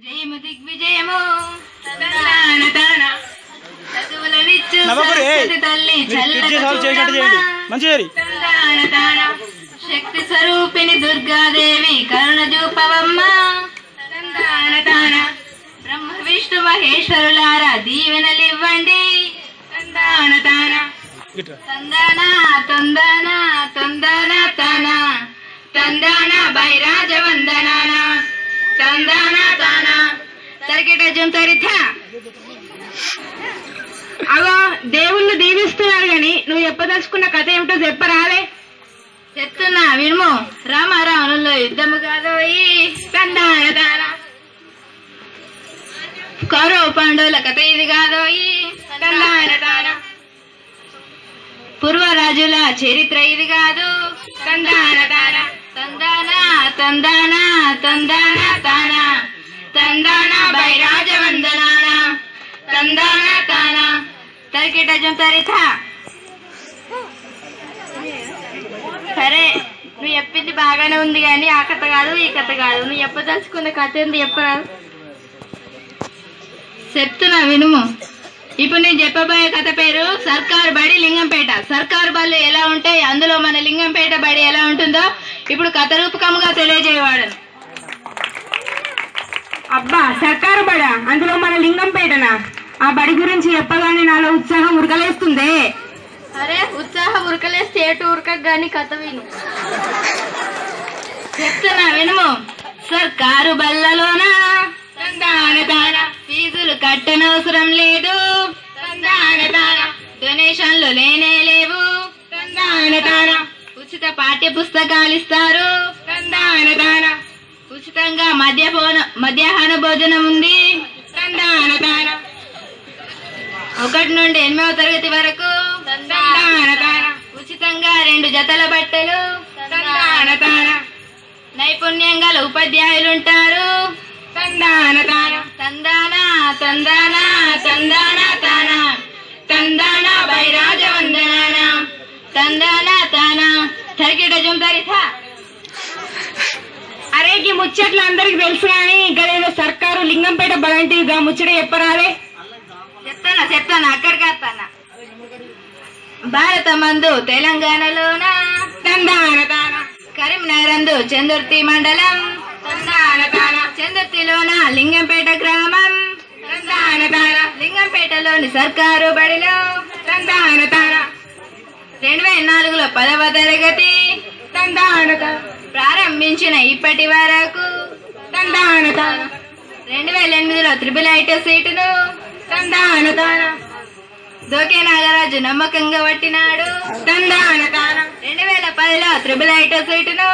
జయము దిగ్విజయము చదువులనిచ్చు తల్లి శక్తి స్వరూపిణి దుర్గాదేవి కరుణ చూపవమ్మ బ్రహ్మ విష్ణు మహేశ్వరులారా దీవెనలివ్వండి తందాన తందాన తందాన తాన తందాన బైరాజ వందనాన తందాన తాన తరికెట జంతరిథ. అగో దేవుళ్ళు దీవిస్తున్నారు గాని నువ్వు చెప్పదలుచుకున్న కథ ఏమిటో చెప్పరావే. చెప్తున్నా వినుము. రామారావణుల్లో యుద్ధము కాదోయి తందాన తాన. కౌరవ పాండవుల కథ ఇది కాదోయి తందాన తాన. పూర్వరాజుల చరిత్ర ఇది కాదు తందాన తాన. తందాన తందాన తందాన తాన తందాన బైరాజ వందనాన తందాన తాన తరికెట జంతరిథ. సరే నువ్వు చెప్పింది బాగానే ఉంది కానీ ఆ కథ కాదు ఈ కథ కాదు. నువ్వు చెప్పదలుచుకున్న కథ ఏంది చెప్పరాదు. చెప్తున్నా వినుము. ఇప్పుడు నేను చెప్పబోయే కథ పేరు సర్కారు బడి లింగంపేట. సర్కారు బళ్ళు ఎలా ఉంటాయి, అందులో మన లింగంపేట బడి ఎలా ఉంటుందో ఇప్పుడు కథ రూపకంగా తెలియజేయవాడను. అబ్బా సర్కారు బడా, అందులో మన లింగంపేటనా? ఆ బడి గురించి చెప్పగానే నాలో ఉత్సాహం ఉరకలేస్తుందే. అరే ఉత్సాహం ఉరకలేస్తే ఏటు ఉరకకు గాని కథ విను. చెప్తున్నా వినుము. సర్కారు బళ్ళలోన ఫీజులు కట్టనవసరం లేదు, డొనేషన్లు లేనే లేవు, ఉచిత పాఠ్య పుస్తకాలు ఇస్తారు, ఉచితంగా మధ్యాహ్న భోజనం ఉంది, 1 నుండి 8వ తరగతి వరకు ఉచితంగా 2 జతల బట్టలు, నైపుణ్యం గల ఉపాధ్యాయులుంటారు. తందాన తందాన తందాన తాన తందాన బైరాజ వందనాన తందాన తాన తరికెట జంతరిథ. అరే ఈ ముచ్చట్లు అందరికి తెలుసు కానీ ఇంకా ఏదో సర్కారు లింగంపేట బలంటి ముచ్చట చెప్పరాలే. చెప్తాను అక్కడికి వస్తాను. భారత మందు తెలంగాణలోన తందాన తాన. కరీంనగర్ అందు చందుర్తి మండలం చందుర్తిలోన లింగంపేట గ్రామం లింగంపేటలోని సర్కారు బడిలో 2004లో 10వ తరగతి ప్రారంభించిన ఇప్పటి వరకు 2008లో IIIT సీటును దోకే నాగరాజు నమ్మకంగా పట్టినాడు. 2010లో IIIT సీటును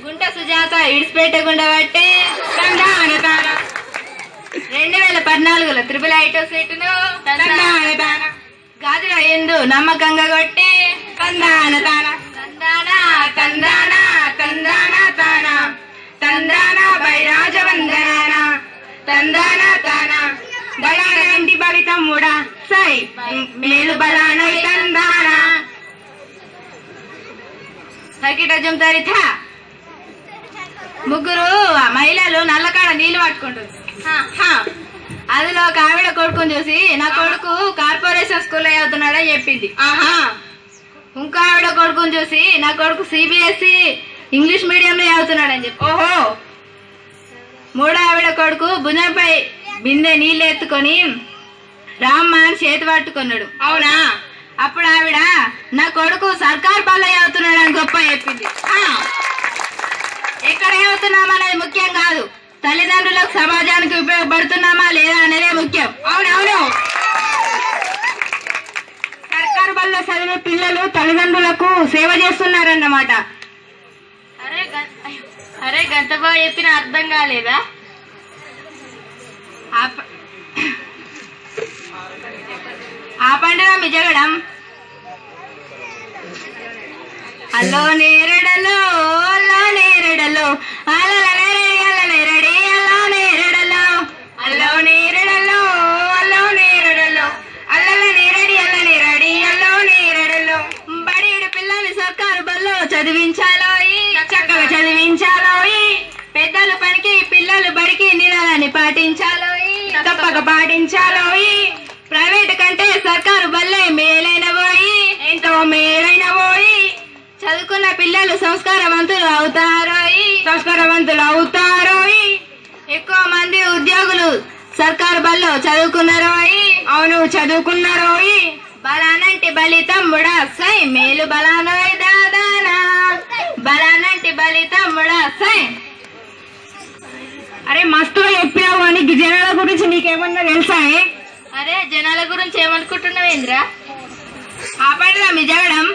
గుంట సుజాత ఇడిసిపెట్టకుండా పట్టి 2014లో IIIT సీటును గాజుల ఎందు నమ్మకంగా కొట్టి తందాన తందాన తందాన తాన తందాన బైరాజ వందనాన తందాన తాన బలాన గంటి బలి తమ్ముడా సై మేలు బలాన తందాన. తరికెట జంతరిథ. ముగ్గురు మహిళలు నల్లకాడ నీళ్లు పట్టుకుంటుంది. అందులో ఒక ఆవిడ కొడుకుని చూసి నా కొడుకు కార్పొరేషన్ స్కూల్లో చదువుతున్నాడని చెప్పింది. ఇంకో ఆవిడ కొడుకుని చూసి నా కొడుకు CBSE ఇంగ్లీష్ మీడియంలో చదువుతున్నాడని చెప్పి. ఓహో. మూడో ఆవిడ కొడుకు భుజంపై బిందె నీళ్ళు ఎత్తుకొని రామ్మ అని చేతి పట్టుకున్నాడు. అవునా? అప్పుడు ఆవిడ నా కొడుకు సర్కార్ బల్ల చదువుతున్నాడని గొప్ప చెప్పింది. ఎక్కడ చదువుతున్నామా అనేది ముఖ్యం కాదు, తల్లిదండ్రులకు సమాజానికి ఉపయోగపడుతున్నామా లేదా అనేదే ముఖ్యం. అవునవును. సర్కారు బల్ల చదివే పిల్లలు తల్లిదండ్రులకు సేవ చేస్తున్నారన్నమాట. అరే గంట బాగా చెప్పిన అర్థం కాలేదా? ఆ పండుగ మీ జగడం అల్లో నేరడలో అల్లో నేరడలో అల్లనేరడి అల్లో నేరడలో అల్లో నేరడలో అల్లో నేరడలో అల్లనేరడి అల్లనేరడి అల్లో నేరడలో బడిడు పిల్లల్ని సర్కారు బల్లో చదివించాలోయి, చక్కగా చదివించాలోయి, పెద్దలు పనికి పిల్లలు బడికి నినాదాన్ని పాటించాలోయి, తప్పక పాటించాలోయి. ప్రైవేట్ కంటే సర్కారు బల్లే మేలైన పోయి, ఎంతో మేలైన పోయి. చదువుకున్న పిల్లలు సంస్కారవంతులు అవుతారోయి, సంస్కారవంతులు అవుతారోయి. ఎక్కువ మంది ఉద్యోగులు సర్కారు బల్లో చదువుకున్నారోయి. అవును, చదువుకున్నారోయి. బలానంటి బలి తమ్ముడా సై మేలు బలానోయ్ దాదానా, బలానంటి బలి తమ్ముడా సై. అరే మస్తుగా చెప్పినావు కానీ ఈ జనాల గురించి నీకేమన్నా తెలుసా? అరే జనాల గురించి ఏమనుకుంటున్నావేంద్రా? ఆపండిరా మీ జగడం.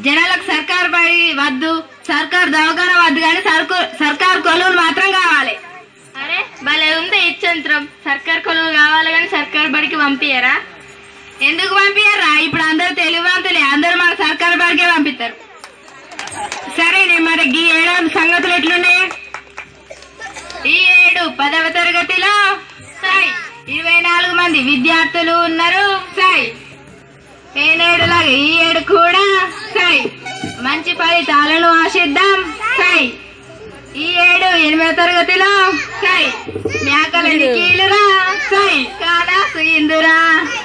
జనాలకు సర్కారు బడి వద్దు, సర్కారు దవాఖాన వద్దు, కానీ సర్కారు కొలువులు మాత్రం కావాలి. అరే భలే ఉంది ఇచ్చంత్రం. సర్కారు కొలువు కావాలి కానీ సర్కారు బడికి పంపించరా? ఎందుకు పంపించరా? ఇప్పుడు అందరు తెలివివంతులే, అందరూ మన సర్కారు బడికే పంపిస్తారు. సరేనే, మరి ఈ ఏడాది సంగతులు ఎట్లున్నాయి? ఈ ఏడు 10వ తరగతిలో సై 24 మంది విద్యార్థులు ఉన్నారు. సై ఏనేడులాగా ఈ ఏడు కూడా సై మంచి ఫలితాలను ఆశిద్దాం. సై ఈ ఏడు 8వ తరగతిలో సై మేకలని కీలురా, సై కాలాసు ఇందురా,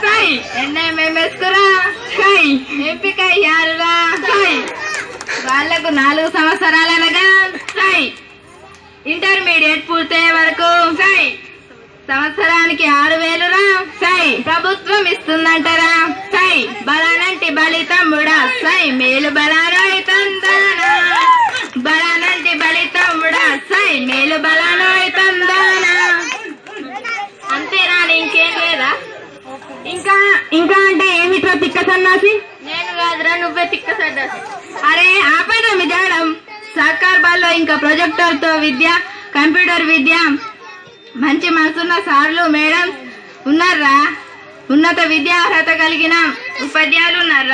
సై ఎన్ఎంఎంఎస్కురా, సై ఎంపిక అయ్యారురా. సై వాళ్లకు 4 సంవత్సరాలనగా సై ఇంటర్మీడియట్ పూర్తయ్యే వరకు సై సంవత్సరానికి 6,000 రా. సై ప్రభుత్వం ఇస్తుందంటారా? సై బలానంటి బలి తమ్ముడా సై మేలు బలానోయ్ తందానా, బలానంటి బలి తమ్ముడా సై మేలు బలానోయ్ తందానా. అంతేనా? ఇంకేం లేదా? ఇంకా ఇంకా అంటే ఏమిట్రా తిక్క సన్నాసి? నేను కాదురా, నువ్వే తిక్క సన్నాసి. అరే ఆపండి మీ జాడం. సర్కార్ బాల్లో ఇంకా ప్రొజెక్టర్ తో విద్య, కంప్యూటర్ విద్య, మంచి మనసున్న సార్లు మేడం ఉన్నారా, ఉన్నత విద్యా అర్హత కలిగిన ఉపాధ్యాయులు ఉన్నారా?